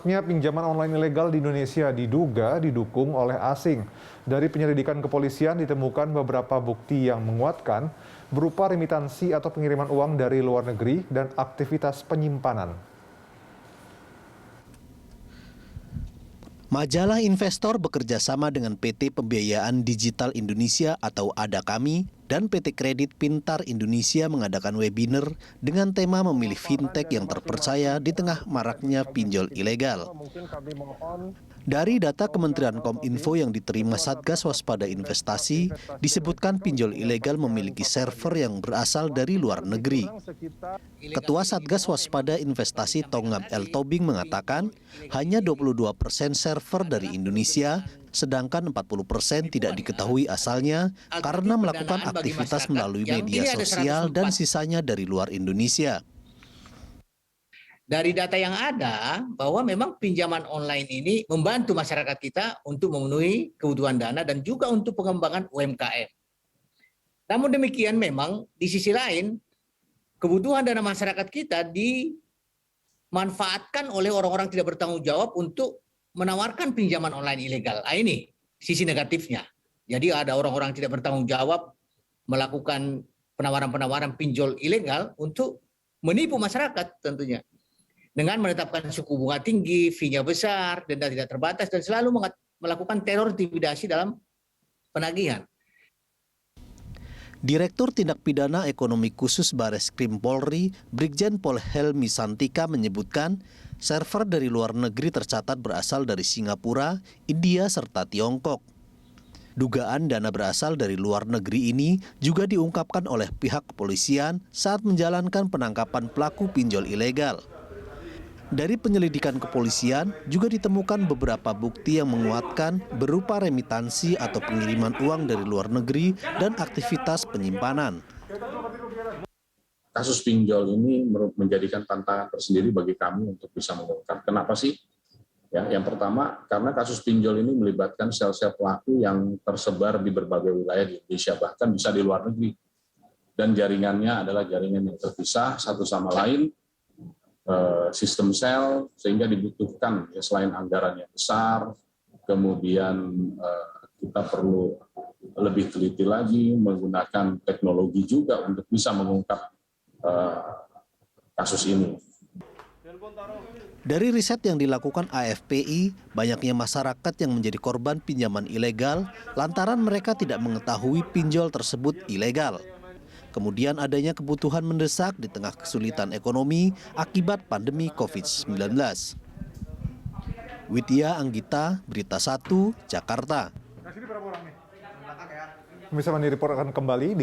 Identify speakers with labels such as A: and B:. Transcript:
A: Pinjaman online ilegal di Indonesia diduga didukung oleh asing. Dari penyelidikan kepolisian ditemukan beberapa bukti yang menguatkan berupa remitansi atau pengiriman uang dari luar negeri dan aktivitas penyimpanan.
B: Majalah Investor bekerja sama dengan PT Pembiayaan Digital Indonesia atau ADA-Kami dan PT Kredit Pintar Indonesia mengadakan webinar dengan tema memilih fintech yang terpercaya di tengah maraknya pinjol ilegal. Dari data Kementerian Kominfo yang diterima Satgas Waspada Investasi, disebutkan pinjol ilegal memiliki server yang berasal dari luar negeri. Ketua Satgas Waspada Investasi Tongam L. Tobing mengatakan hanya 22% server dari Indonesia, sedangkan 40% tidak diketahui asalnya karena melakukan aktivitas melalui media sosial dan sisanya dari luar Indonesia.
C: Dari data yang ada, bahwa memang pinjaman online ini membantu masyarakat kita untuk memenuhi kebutuhan dana dan juga untuk pengembangan UMKM. Namun demikian memang di sisi lain, kebutuhan dana masyarakat kita dimanfaatkan oleh orang-orang tidak bertanggung jawab untuk menawarkan pinjaman online ilegal. Nah, ini sisi negatifnya. Jadi ada orang-orang tidak bertanggung jawab melakukan penawaran-penawaran pinjol ilegal untuk menipu masyarakat tentunya. Dengan menetapkan suku bunga tinggi, fee-nya besar, denda tidak terbatas, dan selalu melakukan teror intimidasi dalam penagihan.
B: Direktur Tindak Pidana Ekonomi Khusus Bareskrim Polri, Brigjen Pol Helmi Santika menyebutkan, server dari luar negeri tercatat berasal dari Singapura, India, serta Tiongkok. Dugaan dana berasal dari luar negeri ini juga diungkapkan oleh pihak kepolisian saat menjalankan penangkapan pelaku pinjol ilegal. Dari penyelidikan kepolisian juga ditemukan beberapa bukti yang menguatkan berupa remitansi atau pengiriman uang dari luar negeri dan aktivitas penyimpanan.
D: Kasus pinjol ini menjadikan tantangan tersendiri bagi kami untuk bisa mengungkap. Kenapa sih? Ya, yang pertama, karena kasus pinjol ini melibatkan sel-sel pelaku yang tersebar di berbagai wilayah di Indonesia, bahkan bisa di luar negeri. Dan jaringannya adalah jaringan yang terpisah satu sama lain, sistem sel, sehingga dibutuhkan ya, selain anggaran yang besar, kemudian kita perlu lebih teliti lagi menggunakan teknologi juga untuk bisa mengungkap kasus ini.
B: Dari riset yang dilakukan AFPI, banyaknya masyarakat yang menjadi korban pinjaman ilegal lantaran mereka tidak mengetahui pinjol tersebut ilegal. Kemudian adanya kebutuhan mendesak di tengah kesulitan ekonomi akibat pandemi COVID-19. Widya Anggita, Berita 1, Jakarta.
A: Pemirsa Mandiri Report akan kembali dengan